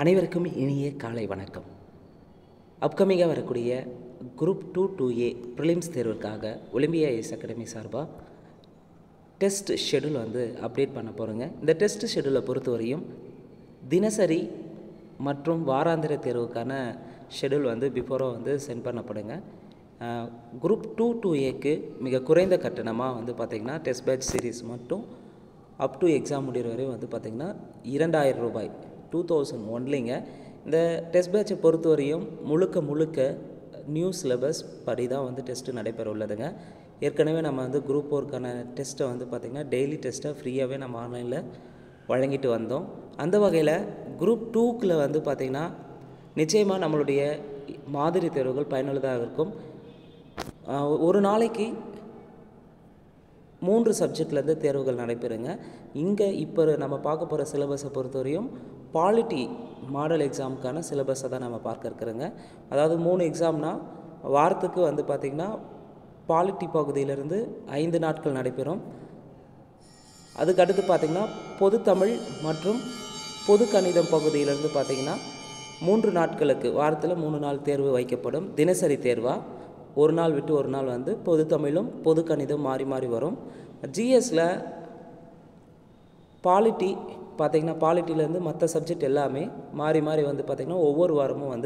அனைவருக்கும் இனிய காலை வணக்கம். அப்கமிங்காக வரக்கூடிய குரூப் 2A ப்ரிலிம்ஸ் தேர்வுக்காக ஒலிம்பியா ஐஏஎஸ் அகாடமி சார்பாக டெஸ்ட் ஷெடியூல் அப்டேட் பண்ண போகிறோங்க. இந்த டெஸ்ட் ஷெடியூலை பொறுத்தவரையும் தினசரி மற்றும் வாராந்திர தேர்வுக்கான ஷெடியூல் பிஃபோராக சென்ட் பண்ணப்படுங்க. குரூப் 2A மிக குறைந்த கட்டணமாக பார்த்திங்கன்னா டெஸ்ட் பேட்ச் சீரீஸ் மட்டும் அப் டு எக்ஸாம் முடிகிற வரையும் பார்த்திங்கன்னா 2000 ரூபாய் 2000 ஒன்லிங்க. இந்த டெஸ்ட் பேட்சை பொறுத்தவரையும் முழுக்க நியூ சிலபஸ் படி தான் டெஸ்ட்டு நடைபெற உள்ளதுங்க. ஏற்கனவே நம்ம குரூப் 4க்கான டெஸ்ட்டை பார்த்திங்கன்னா டெய்லி டெஸ்ட்டை ஃப்ரீயாகவே நம்ம ஆன்லைனில் வழங்கிட்டு வந்தோம். அந்த வகையில் குரூப் 2க்குள்ள பார்த்திங்கன்னா நிச்சயமாக நம்மளுடைய மாதிரி தேர்வுகள் பயனுள்ளதாக இருக்கும். ஒரு நாளைக்கு 3 சப்ஜெக்ட்லேருந்து தேர்வுகள் நடைபெறுங்க. இங்கே இப்போ நம்ம பார்க்க போகிற சிலபஸை பொறுத்தவரையும் பாலிட்டி மாடல் எக்ஸாமுக்கான சிலபஸை தான் நம்ம பார்க்க இருக்கிறோங்க. அதாவது 3 எக்ஸாம்னா வாரத்துக்கு பார்த்திங்கன்னா பாலிட்டி பகுதியிலிருந்து 5 நாட்கள் நடைபெறும். அதுக்கடுத்து பார்த்திங்கன்னா பொது தமிழ் மற்றும் பொது கணிதம் பகுதியிலிருந்து பார்த்திங்கன்னா 3 நாட்களுக்கு வாரத்தில் 3 நாள் தேர்வு வைக்கப்படும். தினசரி தேர்வாக ஒரு நாள் விட்டு ஒரு நாள் பொது தமிழும் பொது கணிதம் மாறி மாறி வரும். ஜிஎஸ்சில் பாலிட்டி பார்த்திங்கன்னா பாலிட்டிலேருந்து மற்ற சப்ஜெக்ட் எல்லாமே மாறி மாறி பார்த்திங்கன்னா ஒவ்வொரு வாரமும்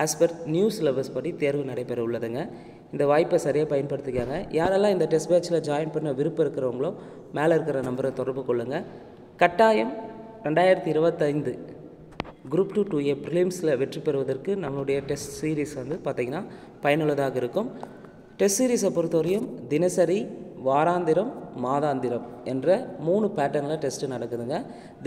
ஆஸ் பர் நியூ சிலபஸ் படி தேர்வு நடைபெற உள்ளதுங்க. இந்த வாய்ப்பை சரியாக பயன்படுத்திக்காங்க. யாரெல்லாம் இந்த டெஸ்ட் பேட்சில் ஜாயின் பண்ண விருப்பம் இருக்கிறவங்களோ மேலே இருக்கிற நம்பரை தொடர்பு கொள்ளுங்கள். கட்டாயம் 2025 குரூப் 2A ப்ரிலிம்ஸில் வெற்றி பெறுவதற்கு நம்மளுடைய டெஸ்ட் சீரீஸ் பார்த்திங்கன்னா பயனுள்ளதாக இருக்கும். டெஸ்ட் சீரீஸை பொறுத்தவரையும் தினசரி, வாராந்திரம், மாதாந்திரம் என்ற 3 பேட்டர்னில் டெஸ்ட்டு நடக்குதுங்க.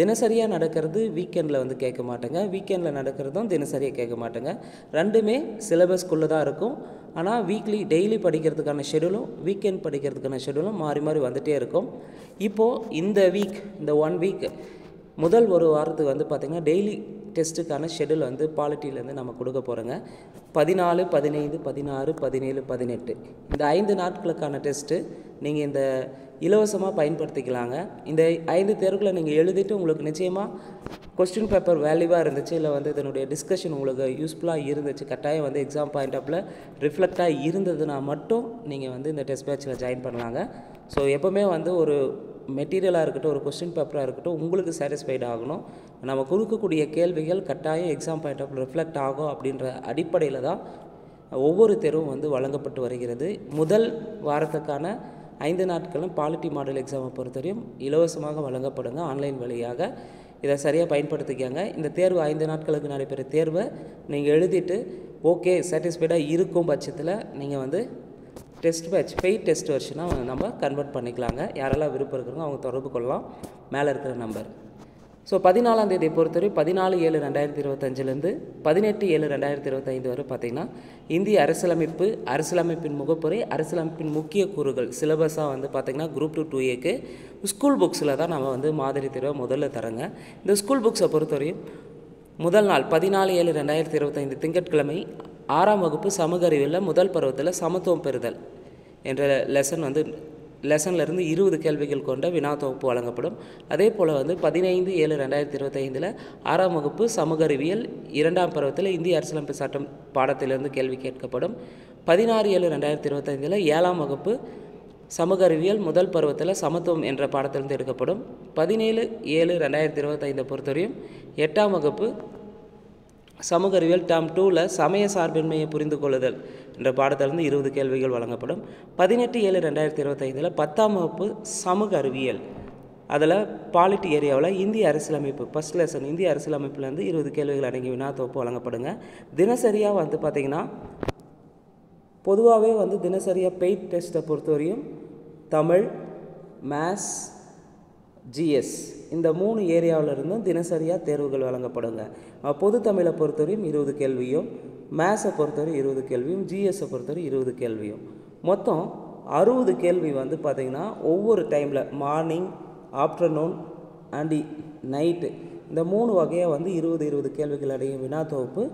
தினசரியாக நடக்கிறது வீக்கெண்டில் கேட்க மாட்டேங்க, வீக்கெண்டில் நடக்கிறதும் தினசரியாக கேட்க மாட்டேங்க. ரெண்டுமே சிலபஸ்க்குள்ளே தான் இருக்கும். ஆனால் வீக்லி டெய்லி படிக்கிறதுக்கான ஷெடியூலும் வீக்கெண்ட் படிக்கிறதுக்கான ஷெடியூலும் மாறி மாறி வந்துகிட்டே இருக்கும். இப்போது இந்த 1 வீக் முதல் ஒரு வாரத்துக்கு பார்த்திங்கன்னா டெய்லி டெஸ்ட்டுக்கான ஷெடியூல் பாலிட்டியிலேருந்து நம்ம கொடுக்க போகிறோங்க. 14, 15, 16, 17, 18 இந்த 5 நாட்களுக்கான டெஸ்ட்டு நீங்கள் இந்த இலவசமாக பயன்படுத்திக்கலாங்க. இந்த 5 தேர்வுகளை நீங்கள் எழுதிட்டு உங்களுக்கு நிச்சயமாக கொஸ்டின் பேப்பர் வேல்யூவாக இருந்துச்சு, இல்லை இதனுடைய டிஸ்கஷன் உங்களுக்கு யூஸ்ஃபுல்லாக இருந்துச்சு, கட்டாயம் எக்ஸாம் பாயிண்ட் ஆஃபில் ரிஃப்ளெக்டாக இருந்ததுன்னா மட்டும் நீங்கள் இந்த டெஸ்ட் பேட்சில் ஜாயின் பண்ணலாங்க. ஸோ எப்போவுமே ஒரு மெட்டீரியலாக இருக்கட்டும், ஒரு கொஸ்டின் பேப்பராக இருக்கட்டும், உங்களுக்கு சாட்டிஸ்ஃபைட் ஆகணும். நம்ம கொடுக்கக்கூடிய கேள்விகள் கட்டாயம் எக்ஸாம் பாயிண்ட் ஆஃப் ரிஃப்ளெக்ட் ஆகும் அப்படின்ற அடிப்படையில் தான் ஒவ்வொரு தேர்வும் வழங்கப்பட்டு வருகிறது. முதல் வாரத்துக்கான 5 நாட்களும் பாலிட்டி மாடல் எக்ஸாமை பொறுத்தவரையும் இலவசமாக வழங்கப்படுங்க ஆன்லைன் வழியாக. இதை சரியாக பயன்படுத்திக்காங்க. இந்த தேர்வு 5 நாட்களுக்கு நடைபெற தேர்வை நீங்கள் எழுதிட்டு ஓகே சாட்டிஸ்ஃபைடாக இருக்கும் பட்சத்தில் நீங்கள் டெஸ்ட் பேட்ச் பெய்ட் டெஸ்ட் வெர்ஷனாக நம்ம கன்வெர்ட் பண்ணிக்கலாங்க. யாரெல்லாம் விருப்பம் இருக்கிறவங்க அவங்க தொடர்பு கொள்ளலாம், மேலே இருக்கிற நம்பர். ஸோ 14ஆம் தேதியை பொறுத்தவரை 14/7/2025 18/7/2025 வரை பார்த்திங்கன்னா இந்திய அரசியலமைப்பின் முகப்புரை, அரசியலமைப்பின் முக்கிய கூறுகள் சிலபஸாக பார்த்திங்கன்னா குரூப் 2A ஸ்கூல் புக்ஸில் தான் நம்ம மாதிரி தேர்வை முதல்ல தரங்க. இந்த ஸ்கூல் புக்ஸை பொறுத்தவரையும் முதல் நாள் 14/7/2025 திங்கட்கிழமை 6ஆம் வகுப்பு சமூக அறிவியலில் முதல் பருவத்தில் சமத்துவம் பெறுதல் என்ற லெசன்லேருந்து 20 கேள்விகள் கொண்ட வினா தொகுப்பு வழங்கப்படும். அதே போல் 15/7/2025 6ஆம் வகுப்பு சமூக அறிவியல் 2ஆம் பருவத்தில் இந்திய அரசியலமைப்பு சட்டம் பாடத்திலிருந்து கேள்வி கேட்கப்படும். 16/7/2025 7ஆம் வகுப்பு சமூக அறிவியல் முதல் பருவத்தில் சமத்துவம் என்ற பாடத்திலிருந்து எடுக்கப்படும். 17/7/2025 பொறுத்தவரையும் 8ஆம் வகுப்பு சமூக அறிவியல் டேர்ம் 2ல் சமய சார்பின்மையை புரிந்து கொள்ளுதல் என்ற பாடத்திலிருந்து 20 கேள்விகள் வழங்கப்படும். 18/7/2025 10ஆம் வகுப்பு சமூக அறிவியல் அதில் பாலிட்டி ஏரியாவில் இந்திய அரசியலமைப்பு ஃபஸ்ட் லெசன் இந்திய அரசியலமைப்புலேருந்து 20 கேள்விகள் அடங்கிய வினா தொகுப்பு வழங்கப்படுங்க. தினசரியாக பார்த்திங்கன்னா பொதுவாகவே தினசரியாக பெய்ட் டெஸ்ட்டை பொறுத்தவரையும் தமிழ், மேத்ஸ், ஜிஎஸ் இந்த 3 ஏரியாவிலிருந்தும் தினசரியாக தேர்வுகள் வழங்கப்படுங்க. பொது தமிழை பொறுத்தவரையும் 20 கேள்வியும், மேத்ஸை பொறுத்தவரை 20 கேள்வியும், ஜிஎஸை பொறுத்தவரை 20 கேள்வியும், மொத்தம் 60 கேள்வி பார்த்திங்கன்னா ஒவ்வொரு டைமில் மார்னிங், ஆஃப்டர்நூன் அண்ட் நைட்டு இந்த 3 வகையாக 20 கேள்விகள் அடையும் வினா தொகுப்பு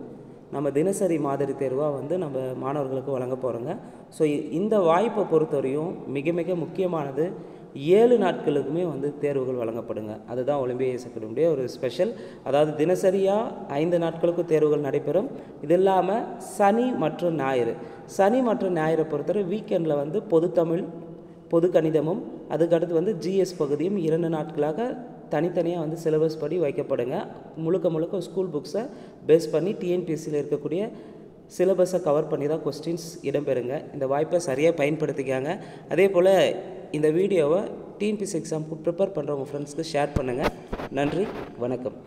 நம்ம தினசரி மாதிரி தேர்வாக நம்ம மாணவர்களுக்கு வழங்க போகிறோங்க. ஸோ இந்த வாய்ப்பை பொறுத்தவரையும் மிக மிக முக்கியமானது 7 நாட்களுக்குமே வந்து தேர்வுகள் வழங்கப்படுங்க. அதுதான் ஒலிம்பியஸ் அகாடமியுடைய ஒரு ஸ்பெஷல். அதாவது தினசரியாக 5 நாட்களுக்கும் தேர்வுகள் நடைபெறும். இது இல்லாமல் சனி மற்றும் ஞாயிறு பொறுத்தவரை வீக்கெண்டில் வந்து பொதுத்தமிழ், பொது கணிதமும் அதுக்கடுத்து வந்து ஜிஎஸ் பகுதியும் 2 நாட்களாக தனித்தனியாக வந்து சிலபஸ் படி வைக்கப்படுங்க. முழுக்க ஸ்கூல் புக்ஸை பேஸ் பண்ணி டிஎன்பிஎஸ்சியில் இருக்கக்கூடிய சிலபஸை கவர் பண்ணி தான் கொஸ்டின்ஸ் இடம்பெறுங்க. இந்த வாய்ப்பை சரியாக பயன்படுத்திக்காங்க. அதே போல் இந்த வீடியோவை டிஎன்பிஎஸ்சி எக்ஸாமுக்கு ப்ரிப்பேர் பண்ணுறவங்க ஃப்ரெண்ட்ஸ்க்கு ஷேர் பண்ணுங்கள். நன்றி, வணக்கம்.